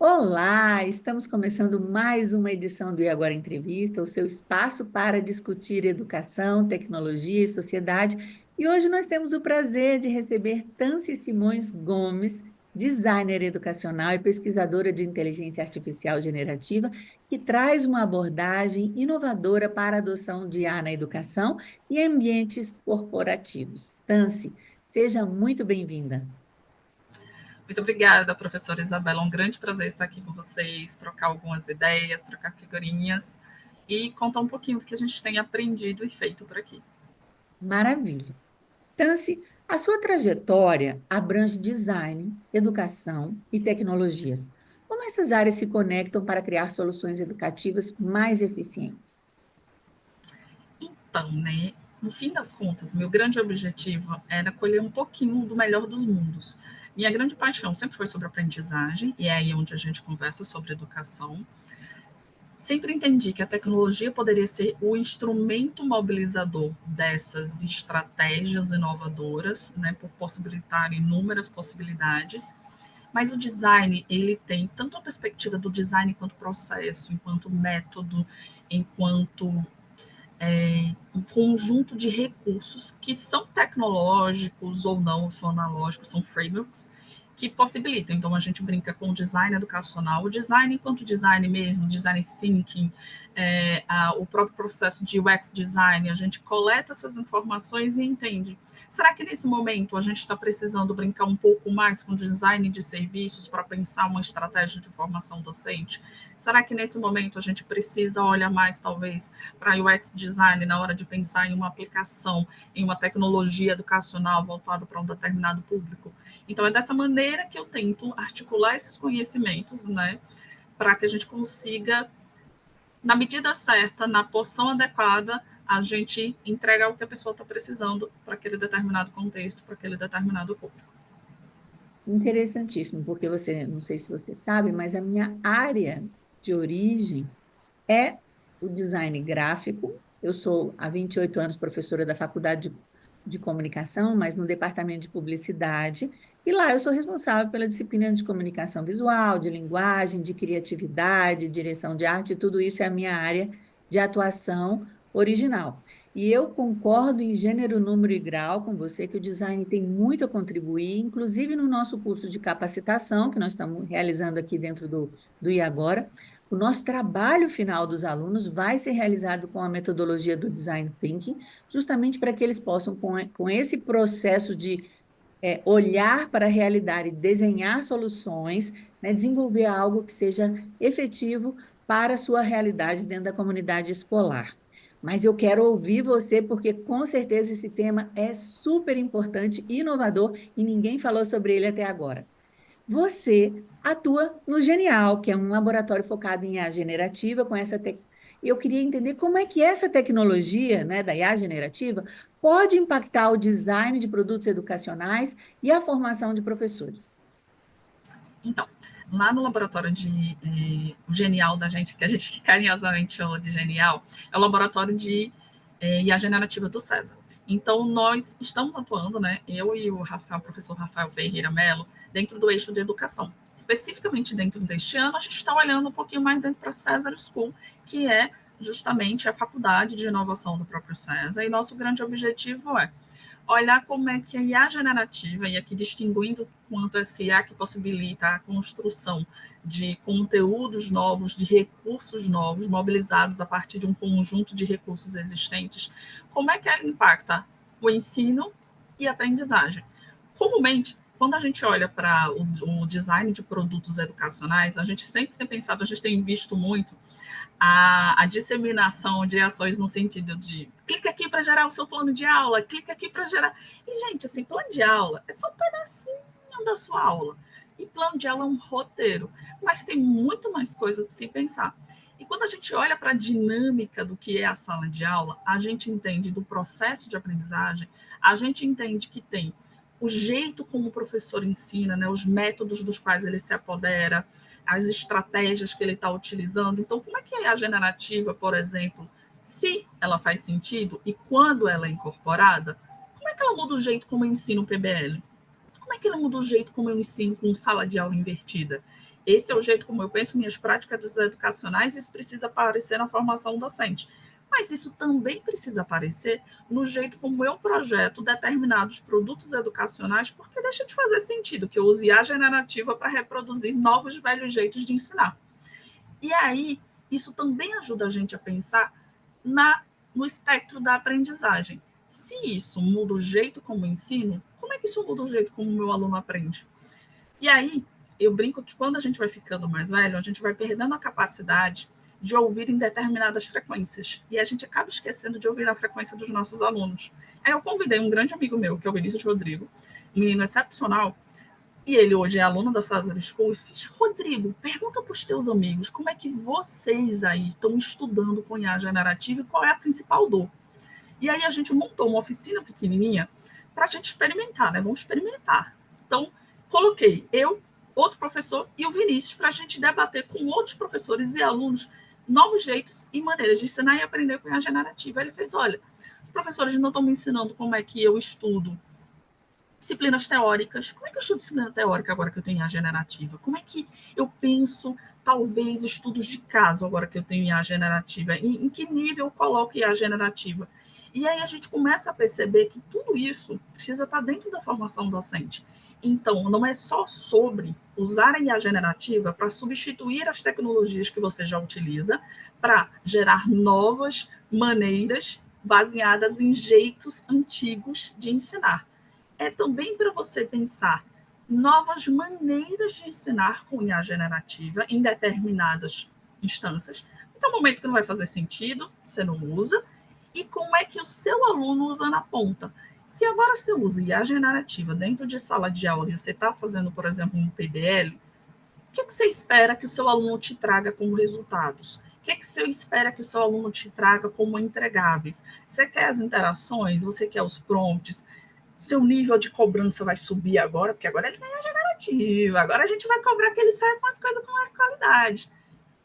Olá, estamos começando mais uma edição do E Agora Entrevista, o seu espaço para discutir educação, tecnologia e sociedade. E hoje nós temos o prazer de receber Tancy Simões Gomes, designer educacional e pesquisadora de inteligência artificial generativa, que traz uma abordagem inovadora para a adoção de IA na educação e ambientes corporativos. Tancy, seja muito bem-vinda. Muito obrigada, professora Isabela. Um grande prazer estar aqui com vocês, trocar algumas ideias, trocar figurinhas e contar um pouquinho do que a gente tem aprendido e feito por aqui. Maravilha. Tanci, a sua trajetória abrange design, educação e tecnologias. Como essas áreas se conectam para criar soluções educativas mais eficientes? Então, né, no fim das contas, meu grande objetivo era colher um pouquinho do melhor dos mundos. Minha grande paixão sempre foi sobre aprendizagem, e é aí onde a gente conversa sobre educação. Sempre entendi que a tecnologia poderia ser o instrumento mobilizador dessas estratégias inovadoras, né, por possibilitar inúmeras possibilidades, mas o design, ele tem tanto a perspectiva do design enquanto processo, enquanto método, enquanto um conjunto de recursos que são tecnológicos ou não, são analógicos, são frameworks, que possibilitam. Então, a gente brinca com o design educacional, o design enquanto design mesmo, design thinking, o próprio processo de UX design, a gente coleta essas informações e entende. Será que nesse momento a gente está precisando brincar um pouco mais com design de serviços para pensar uma estratégia de formação docente? Será que nesse momento a gente precisa olhar mais, talvez, para UX design na hora de pensar em uma aplicação, em uma tecnologia educacional voltada para um determinado público? Então, é dessa maneira que eu tento articular esses conhecimentos, né, para que a gente consiga, na medida certa, na porção adequada, a gente entregar o que a pessoa está precisando para aquele determinado contexto, para aquele determinado público. Interessantíssimo, porque você, não sei se você sabe, mas a minha área de origem é o design gráfico. Eu sou há 28 anos professora da Faculdade de Comunicação, mas no departamento de publicidade. E lá eu sou responsável pela disciplina de comunicação visual, de linguagem, de criatividade, direção de arte, tudo isso é a minha área de atuação original. E eu concordo em gênero, número e grau com você que o design tem muito a contribuir, inclusive no nosso curso de capacitação, que nós estamos realizando aqui dentro do IAGORA. O nosso trabalho final dos alunos vai ser realizado com a metodologia do Design Thinking, justamente para que eles possam, com esse processo de olhar para a realidade e desenhar soluções, né, desenvolver algo que seja efetivo para a sua realidade dentro da comunidade escolar. Mas eu quero ouvir você, porque com certeza esse tema é super importante, inovador, e ninguém falou sobre ele até agora. Você atua no Genial, que é um laboratório focado em IA generativa com essa Eu queria entender como é que essa tecnologia, né, da IA generativa pode impactar o design de produtos educacionais e a formação de professores. Então, lá no laboratório o Genial da gente, que a gente carinhosamente chama de Genial, é o laboratório de IA generativa do César. Então, nós estamos atuando, né, eu e o Rafael, professor Rafael Ferreira Mello, dentro do eixo de educação. Especificamente dentro deste ano, a gente está olhando um pouquinho mais dentro para César School, que é justamente a faculdade de inovação do próprio César, e nosso grande objetivo é olhar como é que a IA generativa, e aqui distinguindo quanto essa IA que possibilita a construção de conteúdos novos, de recursos novos, mobilizados a partir de um conjunto de recursos existentes, como é que ela impacta o ensino e a aprendizagem. Comumente, quando a gente olha para o design de produtos educacionais, a gente sempre tem pensado, a gente tem visto muito a disseminação de ações no sentido de clica aqui para gerar o seu plano de aula, clica aqui para gerar. E, gente, assim, plano de aula é só um pedacinho da sua aula. E plano de aula é um roteiro, mas tem muito mais coisa que se pensar. E quando a gente olha para a dinâmica do que é a sala de aula, a gente entende do processo de aprendizagem, a gente entende que tem o jeito como o professor ensina, né, os métodos dos quais ele se apodera, as estratégias que ele está utilizando. Então, como é que é a generativa, por exemplo, se ela faz sentido e quando ela é incorporada, como é que ela muda o jeito como eu ensino o PBL? Como é que ela muda o jeito como eu ensino com sala de aula invertida? esse é o jeito como eu penso, minhas práticas educacionais, isso precisa aparecer na formação docente. Mas isso também precisa aparecer no jeito como eu projeto determinados produtos educacionais, porque deixa de fazer sentido que eu use a generativa para reproduzir novos velhos jeitos de ensinar. E aí, isso também ajuda a gente a pensar no espectro da aprendizagem. Se isso muda o jeito como eu ensino, como é que isso muda o jeito como o meu aluno aprende? E aí, eu brinco que quando a gente vai ficando mais velho, a gente vai perdendo a capacidade de ouvir em determinadas frequências. E a gente acaba esquecendo de ouvir a frequência dos nossos alunos. Aí eu convidei um grande amigo meu, que é o Vinícius Rodrigo, um menino excepcional, e ele hoje é aluno da Sazero School, e fiz, Rodrigo, pergunta para os teus amigos como é que vocês aí estão estudando com IA generativa e qual é a principal dor. E aí a gente montou uma oficina pequenininha para a gente experimentar, né? Vamos experimentar. Então, coloquei eu, outro professor e o Vinícius para a gente debater com outros professores e alunos novos jeitos e maneiras de ensinar e aprender com a generativa. Ele fez, olha, os professores não estão me ensinando como é que eu estudo disciplinas teóricas. Como é que eu estudo disciplina teórica agora que eu tenho IA generativa? Como é que eu penso, talvez, estudos de caso agora que eu tenho IA generativa? Em que nível eu coloco IA generativa? E aí a gente começa a perceber que tudo isso precisa estar dentro da formação docente. Então, não é só sobre usar a IA generativa para substituir as tecnologias que você já utiliza, para gerar novas maneiras baseadas em jeitos antigos de ensinar. É também para você pensar novas maneiras de ensinar com IA generativa em determinadas instâncias. Então, momento que não vai fazer sentido, você não usa, e como é que o seu aluno usa na ponta. Se agora você usa IA generativa dentro de sala de aula e você está fazendo, por exemplo, um PBL, o que você espera que o seu aluno te traga como resultados? O que você espera que o seu aluno te traga como entregáveis? Você quer as interações? Você quer os prompts? Seu nível de cobrança vai subir agora, porque agora ele tem a generativa, agora a gente vai cobrar que ele saia com as coisas com mais qualidade.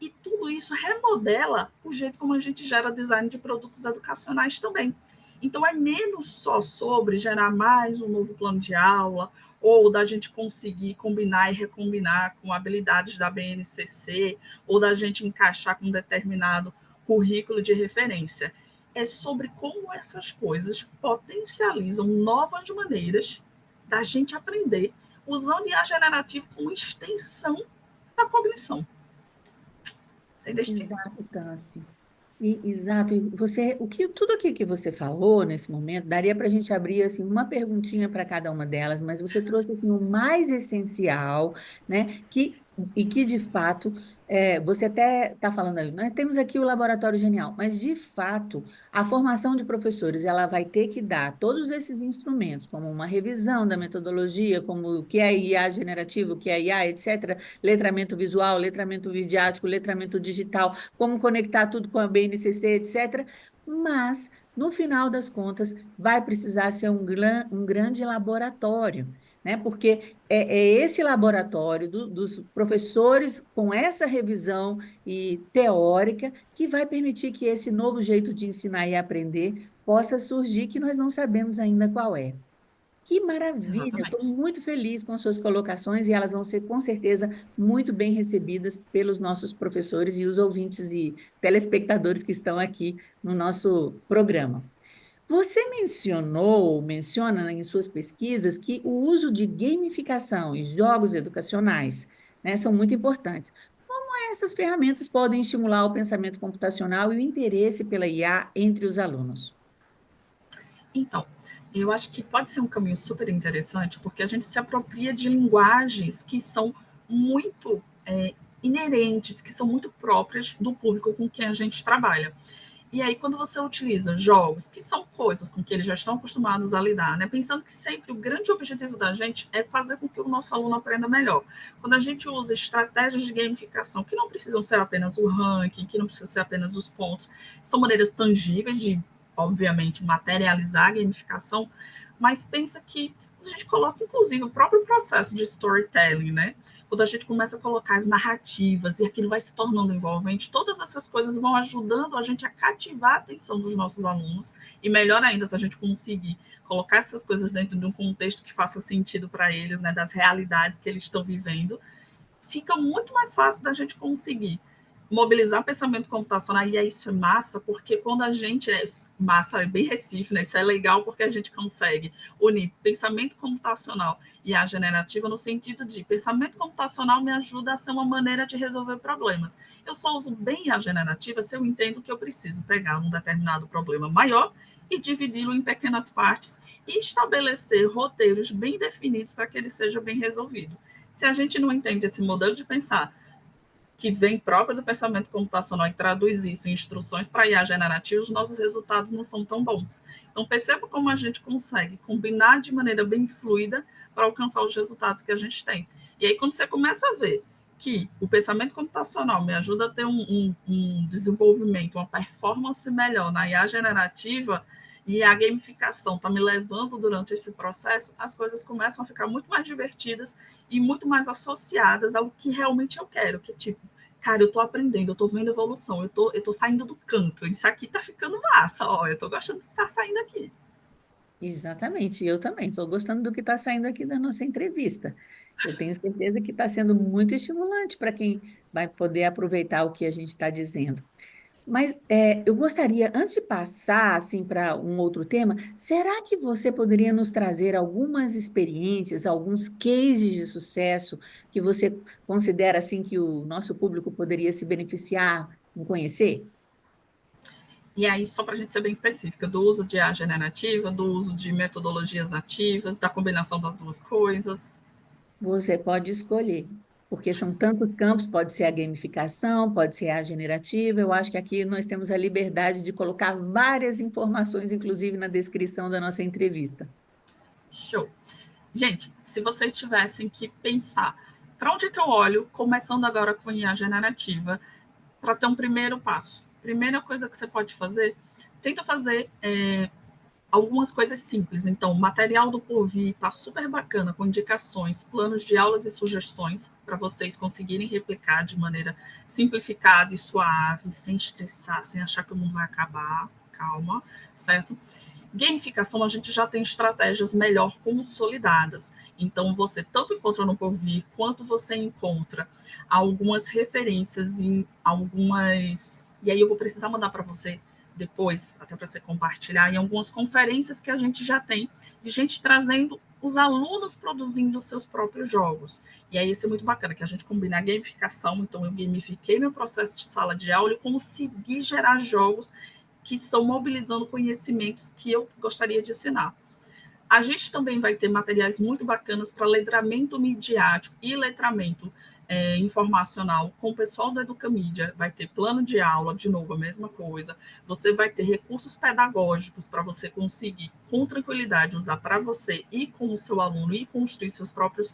E tudo isso remodela o jeito como a gente gera design de produtos educacionais também. Então, é menos só sobre gerar mais um novo plano de aula, ou da gente conseguir combinar e recombinar com habilidades da BNCC, ou da gente encaixar com um determinado currículo de referência. É sobre como essas coisas potencializam novas maneiras da gente aprender, usando IA generativa como extensão da cognição. Entendeste? Exato, Tassi. Exato. E você, tudo aqui que você falou nesse momento, daria para a gente abrir assim uma perguntinha para cada uma delas, mas você trouxe assim, o mais essencial, né? Que de fato você até está falando aí, nós temos aqui o Laboratório Genial, mas de fato a formação de professores ela vai ter que dar todos esses instrumentos, como uma revisão da metodologia, como o que é IA generativo, o que é IA, etc., letramento visual, letramento midiático, letramento digital, como conectar tudo com a BNCC, etc. Mas, no final das contas, vai precisar ser um grande laboratório, né? Porque é esse laboratório dos professores com essa revisão e teórica que vai permitir que esse novo jeito de ensinar e aprender possa surgir, que nós não sabemos ainda qual é. Que maravilha! Estou Exatamente. muito feliz com as suas colocações e elas vão ser, com certeza, muito bem recebidas pelos nossos professores e os ouvintes e telespectadores que estão aqui no nosso programa. Você menciona em suas pesquisas que o uso de gamificação e jogos educacionais, né, são muito importantes. Como essas ferramentas podem estimular o pensamento computacional e o interesse pela IA entre os alunos? Então, eu acho que pode ser um caminho super interessante, porque a gente se apropria de linguagens que são muito inerentes, que são muito próprias do público com quem a gente trabalha. E aí, quando você utiliza jogos, que são coisas com que eles já estão acostumados a lidar, né? Pensando que sempre o grande objetivo da gente é fazer com que o nosso aluno aprenda melhor. Quando a gente usa estratégias de gamificação, que não precisam ser apenas o ranking, que não precisam ser apenas os pontos, são maneiras tangíveis de, obviamente, materializar a gamificação, mas pensa que a gente coloca, inclusive, o próprio processo de storytelling, né? Quando a gente começa a colocar as narrativas e aquilo vai se tornando envolvente, todas essas coisas vão ajudando a gente a cativar a atenção dos nossos alunos, e melhor ainda se a gente conseguir colocar essas coisas dentro de um contexto que faça sentido para eles, né, das realidades que eles estão vivendo, fica muito mais fácil da gente conseguir mobilizar pensamento computacional, e aí isso é massa, porque quando a gente, massa é bem Recife, né? Isso é legal porque a gente consegue unir pensamento computacional e a generativa no sentido de pensamento computacional me ajuda a ser uma maneira de resolver problemas. Eu só uso bem a generativa se eu entendo que eu preciso pegar um determinado problema maior e dividi-lo em pequenas partes e estabelecer roteiros bem definidos para que ele seja bem resolvido. Se a gente não entende esse modelo de pensar que vem próprio do pensamento computacional e traduz isso em instruções para IA generativa, os nossos resultados não são tão bons. Então, perceba como a gente consegue combinar de maneira bem fluida para alcançar os resultados que a gente tem. E aí, quando você começa a ver que o pensamento computacional me ajuda a ter um desenvolvimento, uma performance melhor na IA generativa, e a gamificação está me levando durante esse processo, as coisas começam a ficar muito mais divertidas e muito mais associadas ao que realmente eu quero, que é tipo, cara, eu tô aprendendo, eu tô vendo evolução, eu tô saindo do canto, isso aqui tá ficando massa, ó, eu tô gostando de estar saindo aqui. Exatamente, eu também estou gostando do que está saindo aqui da nossa entrevista. Eu tenho certeza que está sendo muito estimulante para quem vai poder aproveitar o que a gente está dizendo. Mas eu gostaria, antes de passar assim para um outro tema, será que você poderia nos trazer algumas experiências, alguns cases de sucesso que você considera assim que o nosso público poderia se beneficiar em conhecer? E aí, só para a gente ser bem específica, do uso de IA generativa, do uso de metodologias ativas, da combinação das duas coisas. Você pode escolher, porque são tantos campos, pode ser a gamificação, pode ser a generativa. Eu acho que aqui nós temos a liberdade de colocar várias informações, inclusive na descrição da nossa entrevista. Show. Gente, se vocês tivessem que pensar, para onde é que eu olho, começando agora com IA generativa, para ter um primeiro passo? Primeira coisa que você pode fazer, tenta fazer algumas coisas simples. Então, o material do Povi está super bacana, com indicações, planos de aulas e sugestões para vocês conseguirem replicar de maneira simplificada e suave, sem estressar, sem achar que o mundo vai acabar. Calma, certo? Gamificação, a gente já tem estratégias melhor consolidadas. Então, você tanto encontra no Povi, quanto você encontra algumas referências em algumas. E aí, eu vou precisar mandar para você depois, até para você compartilhar, em algumas conferências que a gente já tem, de gente trazendo os alunos produzindo seus próprios jogos. E aí isso é muito bacana, que a gente combina a gamificação, então eu gamifiquei meu processo de sala de aula e consegui gerar jogos que estão mobilizando conhecimentos que eu gostaria de ensinar. A gente também vai ter materiais muito bacanas para letramento midiático e letramento informacional com o pessoal da Educamídia. Vai ter plano de aula, de novo, a mesma coisa. Você vai ter recursos pedagógicos para você conseguir, com tranquilidade, usar para você e com o seu aluno e construir seus próprios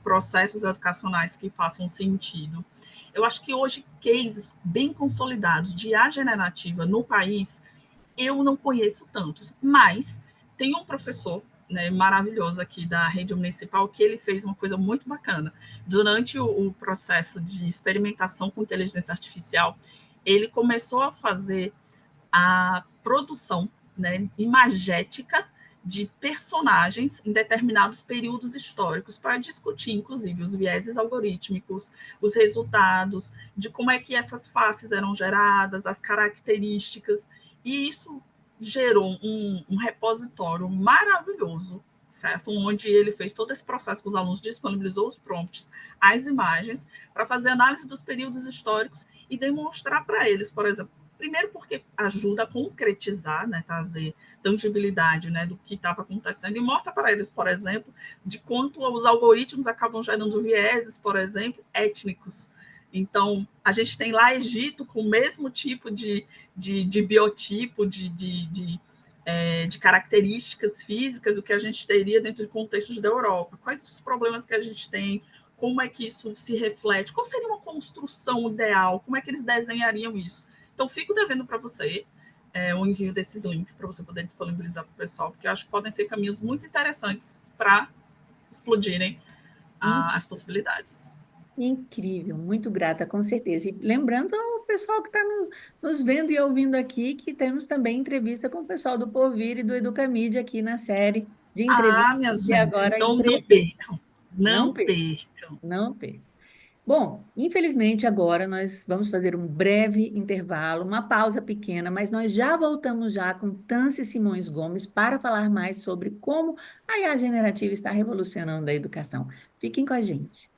processos educacionais que façam sentido. Eu acho que hoje, cases bem consolidados de IA generativa no país, eu não conheço tantos, mas tem um professor, né, maravilhoso aqui da rede municipal que ele fez uma coisa muito bacana. Durante o processo de experimentação com inteligência artificial, ele começou a fazer a produção, né, imagética de personagens em determinados períodos históricos para discutir, inclusive, os vieses algorítmicos, os resultados, de como é que essas faces eram geradas, as características, e isso gerou um repositório maravilhoso, certo? Onde ele fez todo esse processo com os alunos, disponibilizou os prompts, as imagens, para fazer análise dos períodos históricos e demonstrar para eles, por exemplo, primeiro porque ajuda a concretizar, né, trazer tangibilidade, né, do que estava acontecendo e mostra para eles, por exemplo, de quanto os algoritmos acabam gerando vieses, por exemplo, étnicos. Então, a gente tem lá Egito com o mesmo tipo de biotipo, de características físicas, o que a gente teria dentro de contextos da Europa. Quais os problemas que a gente tem? Como é que isso se reflete? Qual seria uma construção ideal? Como é que eles desenhariam isso? Então, fico devendo para você o envio desses links para você poder disponibilizar para o pessoal, porque eu acho que podem ser caminhos muito interessantes para explodirem as possibilidades. Incrível, muito grata, com certeza. E lembrando ao pessoal que está nos vendo e ouvindo aqui, que temos também entrevista com o pessoal do Povir e do Educamídia aqui na série de Ah, entrevistas minha de gente, agora então não entrevista. percam. Não Não perca, percam. não perca. Bom, infelizmente agora nós vamos fazer um breve intervalo, uma pausa pequena, mas nós já voltamos já com Tancy Simões Gomes para falar mais sobre como a IA generativa está revolucionando a educação. Fiquem com a gente.